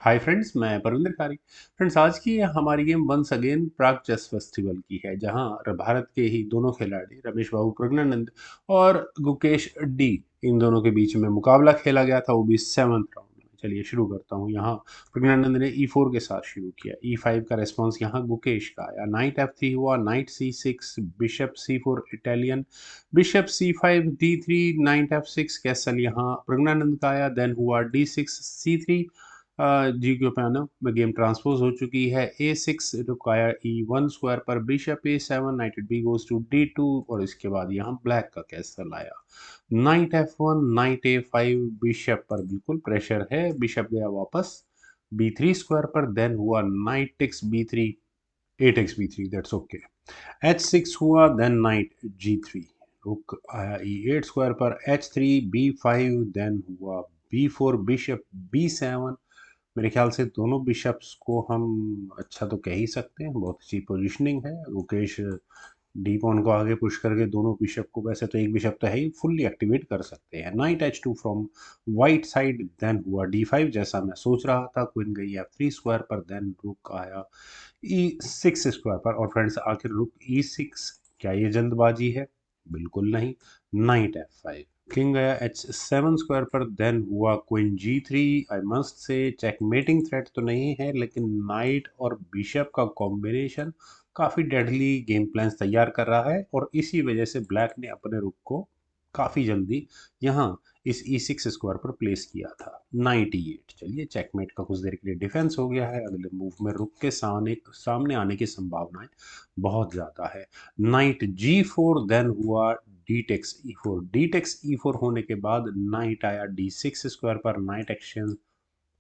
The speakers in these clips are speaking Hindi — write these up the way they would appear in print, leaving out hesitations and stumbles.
हाय फ्रेंड्स, मैं परविंदर कारी। फ्रेंड्स, आज की ये हमारी गेम वंस अगेन प्राग चेस फेस्टिवल की है, जहां भारत के ही दोनों खिलाड़ी रमेश बाबू प्रज्ञानंद और गुकेश डी, इन दोनों के बीच में मुकाबला खेला गया था, वो भी 7th राउंड में। चलिए शुरू करता हूं। यहाँ प्रज्ञानंद ने E4 के साथ शुरू किया। E5 का रेस्पॉन्स यहाँ गुकेश का आया। नाइट F3 हुआ, night C6, bishop C4 Italian, bishop C5 D3, night F6 castle यहाँ प्रज्ञानंद का आया। देन हुआ D6 C3, जी के पैनल में गेम ट्रांसपोज हो चुकी है। A6 रुकाया E1 स्क्वायर पर, bishop A7, knight B goes to D2, और इसके बाद यहाँ ब्लैक का कैसल आया। Night F1, night A5, bishop पर बिल्कुल प्रेशर है, बिशप गया वापस B3 स्क्वायर पर। देन हुआ knight takes B3, A takes B3, that's okay. H6 हुआ, देन नाइट G3, रुक आया E8 स्क्वायर पर, H3 B5, देन हुआ B4, बिशप B7। मेरे ख्याल से दोनों बिशप्स को हम अच्छा तो कह ही सकते हैं, बहुत अच्छी पोजीशनिंग है। रुकेश डी पॉन को आगे पुश करके दोनों बिशप को, वैसे तो एक बिशप तो है ही, फुल्ली एक्टिवेट कर सकते हैं। Knight H2 from white side, then हुआ D5 जैसा मैं सोच रहा था। क्वीन गई F3 स्क्वायर पर, देन रुक आया E6 स्क्वायर पर। और फ्रेंड्स, आखिर रुक E6, क्या ये जल्दबाजी है? बिल्कुल नहीं। नाइट F5, किंग गया H7 स्क्वायर पर, देन हुआ queen G3। I must say checkmating threat तो नहीं है, लेकिन नाइट और बिशप का कॉम्बिनेशन काफ़ी डेडली गेम प्लान्स तैयार कर रहा है, और इसी वजह से ब्लैक ने अपने रुक को काफ़ी जल्दी यहाँ इस E6 स्क्वायर पर प्लेस किया था। नाइट E8, चलिए चेकमेट का कुछ देर के लिए डिफेंस हो गया है। अगले मूव में रुक के सामने आने की संभावनाएं बहुत ज़्यादा है। नाइट G4, देन हुआ D takes E4। D takes E4 होने के बाद नाइट आया D6 स्क्वायर पर, नाइट एक्सचेंज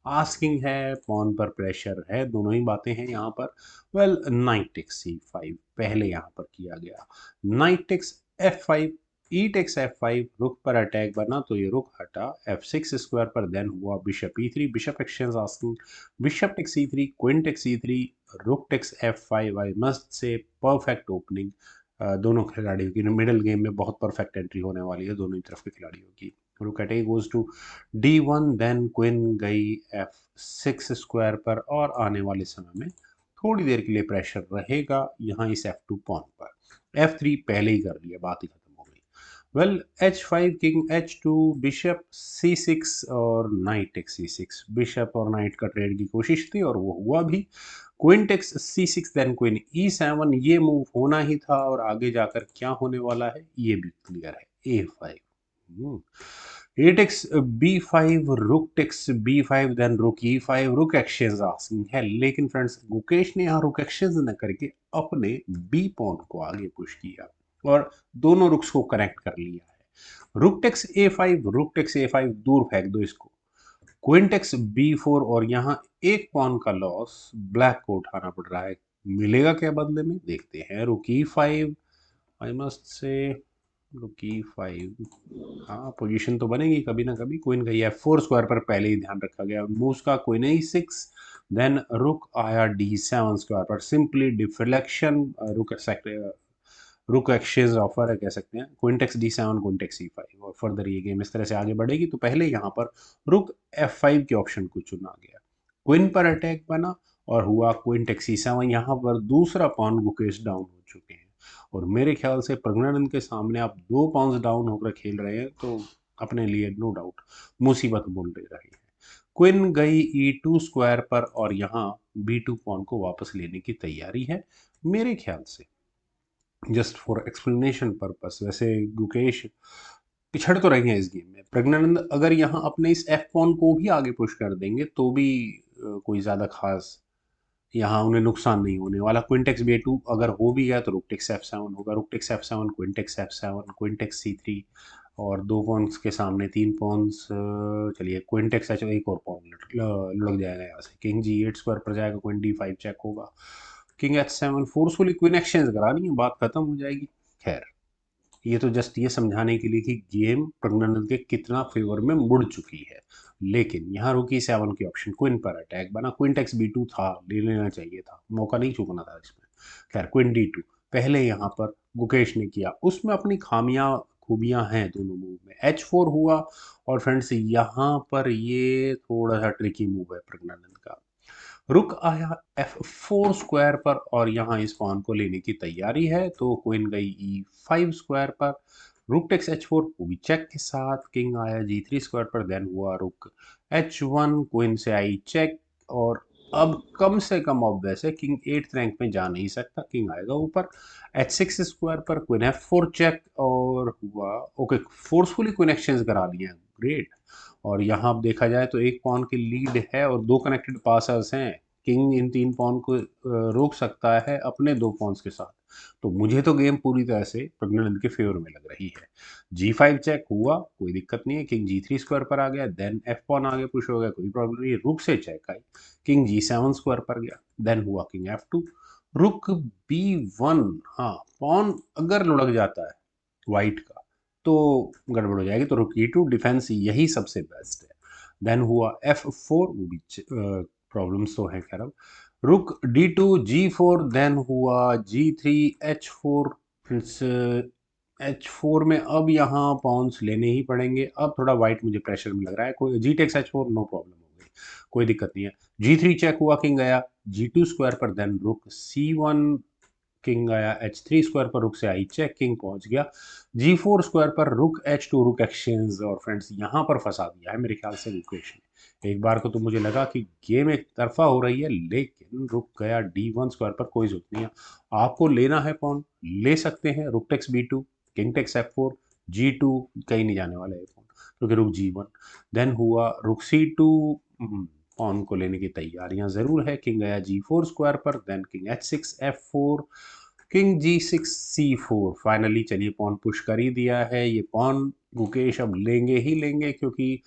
आस्किंग है, पॉन पर प्रेशर है, दोनों ही बातें हैं यहाँ पर। वेल, नाइट टेक्स C5 पहले यहाँ पर किया गया। नाइट टेक्स F5, ई टेक्स F5, रुक पर अटैक बना तो ये रुक हटा F6 स्क्वायर पर। देन हुआ bishop E3, bishop exchange asking, bishop takes E3, queen takes E3, rook takes F5। I must say perfect opening दोनों खिलाड़ियों की। मिडिल गेम में बहुत परफेक्ट एंट्री होने वाली है दोनों ही तरफ के खिलाड़ियों की। Rook at a goes to D1, then queen गई F6 स्क्वायर पर, और आने वाले समय में थोड़ी देर के लिए प्रेशर रहेगा यहाँ इस F2 पॉन पर। F3 पहले ही कर लिया, बात ही खत्म हो गई। Well, H5, king H2, bishop C6 और नाइट टेक्स C6। बिशप और नाइट का ट्रेड की कोशिश थी और वो हुआ भी। Queen takes C6, then queen E7, ये मूव होना ही था, और आगे जाकर क्या होने वाला है ये भी क्लियर है। A5, ए takes B5, rook takes B5, then रुक E5, रुक एक्सचेंज आस्किंग है। लेकिन फ्रेंड्स, गुकेश ने यहाँ रुक एक्सचेंज न करके अपने बी पॉन को आगे पुश किया और दोनों रुक्स को कनेक्ट कर लिया है। Rook takes A5, rook takes A5, दूर फेंक दो इसको। क्वीन टेक्स B4, और यहाँ एक पॉन का लॉस ब्लैक को उठाना पड़ रहा है। मिलेगा क्या बदले में, देखते हैं। रुक E5, आई मस्ट से रुक E5, हाँ पोजीशन तो बनेगी कभी ना कभी। क्वीन गई F4 स्क्वायर पर, पहले ही ध्यान रखा गया मूव्स का। क्वीन A6, देन रुक आया D7 स्क्वायर पर, सिंपली डिफ्लेक्शन। रुक एक्सचेंज ऑफर है कह सकते हैं। Queen takes D7, queen takes E5, और फर्दर ये गेम इस तरह से आगे बढ़ेगी। तो पहले यहाँ पर रुक F5 के ऑप्शन को चुना गया, क्वीन पर अटैक बना और हुआ क्वीन टेक्स E7। यहाँ पर दूसरा पॉन गुकेश डाउन हो चुके हैं, और मेरे ख्याल से प्रज्ञानंद के सामने आप 2 पॉन्स डाउन होकर खेल रहे हैं, तो अपने लिए नो डाउट मुसीबत बोल दे रही है। क्वीन गई E2 स्क्वायर पर, और यहाँ B2 पॉन को वापस लेने की तैयारी है मेरे ख्याल से। जस्ट फॉर एक्सप्लेनेशन पर्पस, वैसे गुकेश पिछड़ तो रही हैं इस गेम में। प्रज्ञानंद अगर यहाँ अपने इस F पॉन को भी आगे पुश कर देंगे तो भी कोई ज़्यादा खास यहाँ उन्हें नुकसान नहीं होने वाला। क्विंटेक्स B2 अगर हो भी गया तो रुकटेक्स F7 होगा। रुकटेक्स F7, क्विंटेक्स F7, क्विंटेक्स C3, और 2 पॉन्स के सामने 3 पॉन्स। चलिए क्विंटेक्स H, एक और पॉन लुढ़क जाएगा यहाँ से। किंग G8 स्क्वायर पर जाएगा, क्वीन D5 चेक होगा। King H7, forcefully queen exchange करानी है, बात खत्म हो जाएगी। खैर, ये तो जस्ट ये समझाने के लिए कि गेम प्रज्ञानंद के कितना फेवर में मुड़ चुकी है। लेकिन यहाँ रुकी 7 की ऑप्शन, क्वीन पर अटैक बना। क्वीन टेक्स B2 था, ले लेना चाहिए था, मौका नहीं चूकना था इसमें। खैर, क्वीन D2 पहले यहाँ पर गुकेश ने किया, उसमें अपनी खामियां खूबियां हैं दोनों मूव में। H4 हुआ और फ्रेंड्स यहाँ पर ये थोड़ा सा ट्रिकी मूव है प्रज्ञानंद का। रुक आया F4 स्क्वायर पर और यहाँ इस पॉन को लेने की तैयारी है, तो क्वीन गई E5 स्क्वायर पर, रुक टेक्स H4 वो भी चेक के साथ, किंग आया G3 स्क्वायर पर, देन हुआ रुक H1, क्वीन से आई चेक, और अब कम से कम ऑब्वियस है किंग 8th रैंक में जा नहीं सकता, किंग आएगा ऊपर H6 स्क्वायर पर, क्वीन F4 चेक, और हुआ ओके फोर्सफुली क्वीन एक्सचेंज करा लिया, ग्रेट। और यहाँ अब देखा जाए तो एक पॉन की लीड है और दो कनेक्टेड पासर्स हैं, किंग इन तीन पॉन को रोक सकता है अपने दो पॉन्स के साथ, तो मुझे तो गेम पूरी तरह से प्रज्ञानंद के फेवर में लग रही है। G5 चेक हुआ, कोई दिक्कत नहीं है, किंग G3 स्क्वायर पर आ गया, देन F पॉन आगे पुश हो गया, कोई प्रॉब्लम नहीं है, रुक से check I, king G7 square पर गया, देन हुआ किंग F2, रुक B1, हाँ पॉन अगर लुढ़क जाता है वाइट का तो गड़बड़ हो जाएगी, तो रुक E2 डिफेंस यही सबसे बेस्ट है। देन हुआ F4, वो भी प्रॉब्लम्स तो हैं खैर, अब रुक D2 G4, देन हुआ G3 H4, फ्रेंड्स H4 में अब यहाँ पॉन्स लेने ही पड़ेंगे, अब थोड़ा वाइट मुझे प्रेशर में लग रहा है, कोई G takes H4 no problem हो गई, कोई दिक्कत नहीं है। G3 चेक हुआ, किंग गया G2 स्क्वायर पर, देन रुक C1, किंग आया H3 स्क्वायर पर, रुक से आई चेक, किंग पहुंच गया G4 स्क्वायर पर, रुक H2, रुक एक्सचेंज, और फ्रेंड्स यहाँ पर फंसा दिया है मेरे ख्याल से मुकेश ने। एक बार को तो मुझे लगा कि गेम एक तरफा हो रही है, लेकिन रुक गया D1 स्क्वायर पर, कोई जरूरत नहीं है, आपको लेना है पॉन ले सकते हैं, rook takes B2, king takes F4, G2 कहीं नहीं जाने वाला है पॉन क्योंकि रुक G1, देन हुआ रुक C2, पॉन को लेने की तैयारियां जरूर है, किंग गया G4 स्क्वायर पर, then king H6 F4, king G6 C4, finally चलिए पॉन पुश कर ही दिया है, ये पॉन गुकेश अब लेंगे ही लेंगे क्योंकि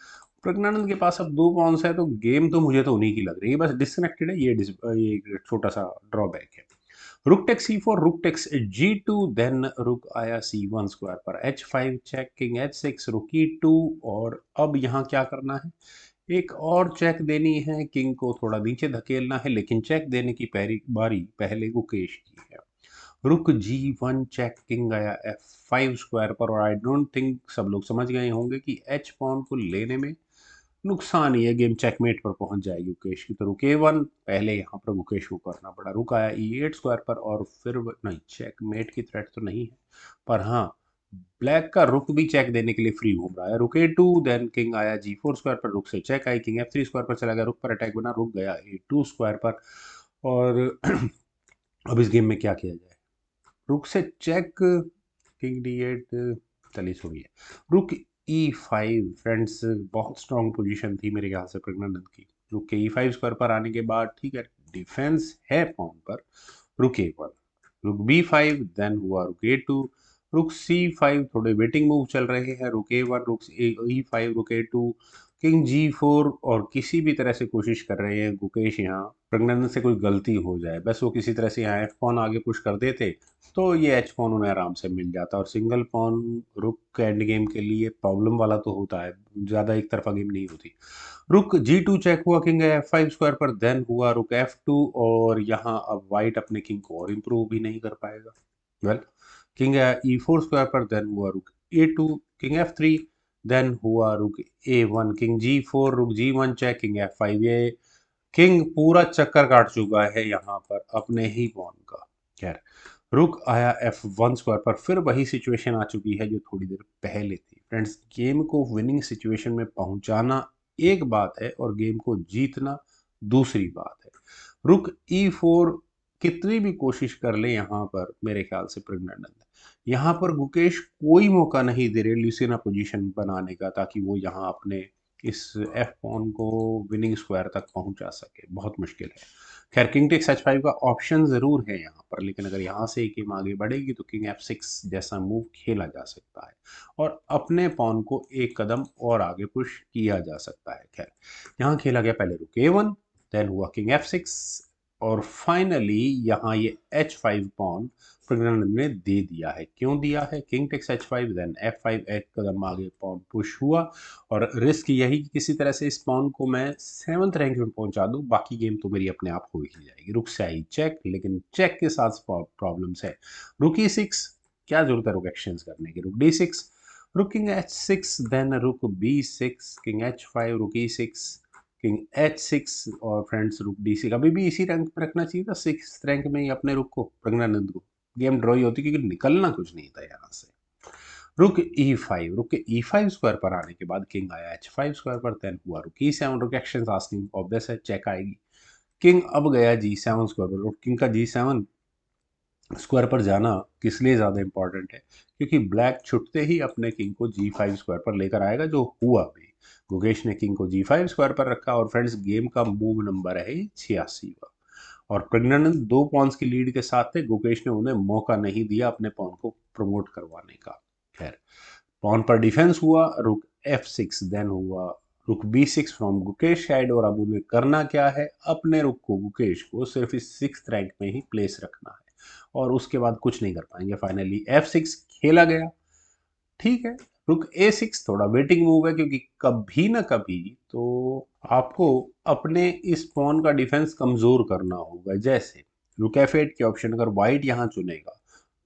प्रज्ञानंद के पास अब दो पॉन्स है, तो गेम तो मुझे तो उन्हीं की लग रही है, बस डिस्कनेक्टेड है, ये एक छोटा सा ड्रॉबैक है। Rook takes C4, rook takes G2, then रुक आया C1 स्क्वायर पर, H5 चेक, किंग H6, रुक E2, और अब यहाँ क्या करना है, एक और चेक देनी है, किंग को थोड़ा नीचे धकेलना है, लेकिन चेक देने की पहली बारी पहले गुकेश की है। रुक G1 चेक, किंग आया F5 स्क्वायर पर, और आई डोंट थिंक सब लोग समझ गए होंगे कि H पॉन को लेने में नुकसान ही है, गेम चेकमेट पर पहुंच जाएगी मुकेश की, तो रुक A1 पहले यहाँ पर मुकेश को करना पड़ा, रुक आया E8 स्क्वायर पर, और फिर नहीं चेकमेट की थ्रेट तो नहीं है, पर हाँ ब्लैक का रुक भी चेक देने के लिए फ्री घूम रहा है, रुक A2, देन किंग आया G4 स्क्वायर पर, रुक से check I, king F3 square पर चला गया, रुक पर अटैक बना, रुक गया A2 स्क्वायर पर, और अब इस गेम में क्या किया जाए, रुक से चेक, किंग D8, चलिए छोड़िए, रुक E5, फ्रेंड्स बहुत स्ट्रांग पोजीशन थी मेरे ख्याल से प्रज्ञानंद की, रुक के E5 स्क्वायर पर आने के बाद ठीक है डिफेंस है पॉन पर, रुक A1, रुक B5, देन हुआ रुक A2, रुक C5, थोड़े वेटिंग मूव चल रहे हैं, रुक A1, रुक E5, रुक A2, किंग G4, और किसी भी तरह से कोशिश कर रहे हैं गुकेश यहाँ प्रज्ञानंद से कोई गलती हो जाए, बस वो किसी तरह से यहाँ F पॉन आगे पुश कर देते तो ये H पॉन उन्हें आराम से मिल जाता, और सिंगल पॉन रुक एंड गेम के लिए प्रॉब्लम वाला तो होता है, ज़्यादा एक तरफा गेम नहीं होती। रुक G2 चेक हुआ, किंग F5 स्क्वायर पर, देन हुआ रुक F2, और यहाँ अब वाइट अपने किंग को और इम्प्रूव भी नहीं कर पाएगा, वेल किंग E4 स्क्वायर पर, देन हुआ रुक A2, किंग F3, देन हुआ रुक A1, किंग G4, रुक G1 चेक, किंग F5, ये किंग पूरा चक्कर काट चुका है यहाँ पर अपने ही पॉन का। खैर रुक आया F1 स्क्वायर पर, फिर वही सिचुएशन आ चुकी है जो थोड़ी देर पहले थी, फ्रेंड्स गेम को विनिंग सिचुएशन में पहुंचाना एक बात है और गेम को जीतना दूसरी बात है। रुक E4 कितनी भी कोशिश कर ले यहाँ पर मेरे ख्याल से प्रज्ञानंद, यहाँ पर गुकेश कोई मौका नहीं दे रहे ल्यूसिना पोजीशन बनाने का ताकि वो यहाँ अपने इस F पॉन को विनिंग स्क्वायर तक पहुंचा सके, बहुत मुश्किल है। खैर किंग टेक्स H5 का ऑप्शन ज़रूर है यहाँ पर, लेकिन अगर यहाँ से गेम आगे बढ़ेगी तो किंग F6 जैसा मूव खेला जा सकता है और अपने पॉन को एक कदम और आगे पुश किया जा सकता है। खैर यहाँ खेला गया पहले रुक A1, देन हुआ किंग F6, और फाइनली यहाँ ये H5 पॉन प्रज्ञानंद ने दे दिया है। क्यों दिया है? King takes H5, then F5, एक कदम आगे पॉन पुश हुआ और रिस्क यही कि किसी तरह से इस पॉन को मैं 7th रैंक में पहुंचा दूं, बाकी गेम तो मेरी अपने आप हो ही जाएगी। रुक से आई चेक, लेकिन चेक के साथ प्रॉब्लम्स है। रुक E6, क्या जरूरत है रुक एक्सचेंज करने की, रुक D6, रुक किंग h6, देन रुक b6, किंग h5, रुक e6, किंग h6 और फ्रेंड्स रुक d6। अभी भी इसी रैंक पे रखना चाहिए था, 6th रैंक में ही अपने रुक को, प्रज्ञानंद को। गेम ड्रॉ ही होती क्योंकि निकलना कुछ नहीं था यहाँ से। रुक e5, रुक के e5 स्क्वायर पर आने के बाद किंग आया h5 स्क्वायर पर, देन हुआ रुक e7, रुक एक्शन आस्किंग, ऑब्वियस है चेक आएगी। किंग अब गया g7 स्क्वायर पर, और किंग का g7 स्क्वायर पर जाना किस लिए ज़्यादा इंपॉर्टेंट है, क्योंकि ब्लैक छुटते ही अपने किंग को g5 स्क्वायर पर लेकर आएगा, जो हुआ भी। गुकेश ने किंग को g5 स्क्वायर पर रखा, और फ्रेंड्स गेम का मूव नंबर है 86वां। और प्रज्ञानंद 2 पॉन्स की लीड के साथ थे, गुकेश ने उन्हें मौका नहीं दिया अपने पॉन को प्रमोट करवाने का। खैर, पॉन पर डिफेंस हुआ, रुक f6, देन हुआ रुक b6 फ्रॉम गुकेश साइड। और अब उन्हें करना क्या है, अपने रुक को, गुकेश को सिर्फ इस 6th रैंक में ही प्लेस रखना है, और उसके बाद कुछ नहीं कर पाएंगे। फाइनली f6 खेला गया, ठीक है। रुक a6 थोड़ा वेटिंग मूव है, क्योंकि कभी ना कभी तो आपको अपने इस पॉन का डिफेंस कमजोर करना होगा। जैसे रुक f8 के ऑप्शन अगर वाइट यहाँ चुनेगा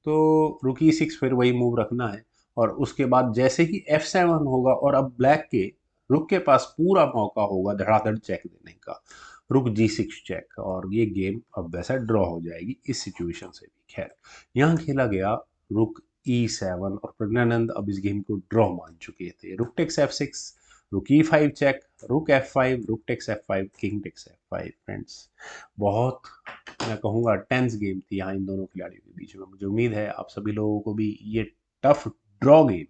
तो रुक e6 फिर वही मूव रखना है, और उसके बाद जैसे ही f7 होगा और अब ब्लैक के रुक के पास पूरा मौका होगा धड़ाधड़ चेक देने का, रुक g6 चेक, और ये गेम अब वैसा ड्रॉ हो जाएगी इस सिचुएशन से भी। खैर, यहाँ खेला गया रुक e7, और प्रज्ञानंद अब इस गेम को ड्रॉ मान चुके थे। रुक टेक्स f6, रुक e5 चेक, रुक f5, रुक takes f5, king takes f5। Friends, बहुत, मैं कहूँगा टेंस गेम थी यहाँ इन दोनों खिलाड़ियों के बीच में। मुझे उम्मीद है आप सभी लोगों को भी ये टफ ड्रॉ गेम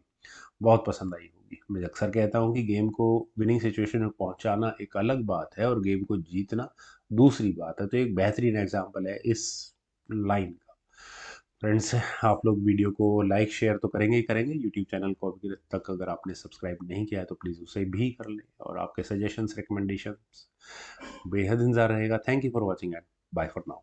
बहुत पसंद आई होगी। मैं अक्सर कहता हूँ कि गेम को विनिंग सिचुएशन में पहुंचाना एक अलग बात है और गेम को जीतना दूसरी बात है। तो एक बेहतरीन एग्जाम्पल है इस लाइन का। फ्रेंड्स, आप लोग वीडियो को लाइक शेयर तो करेंगे ही करेंगे। यूट्यूब चैनल को अभी तक अगर आपने सब्सक्राइब नहीं किया है तो प्लीज़ उसे भी कर लें, और आपके सजेशंस रिकमेंडेशंस बेहद इंतजार रहेगा। Thank you for watching and bye for now.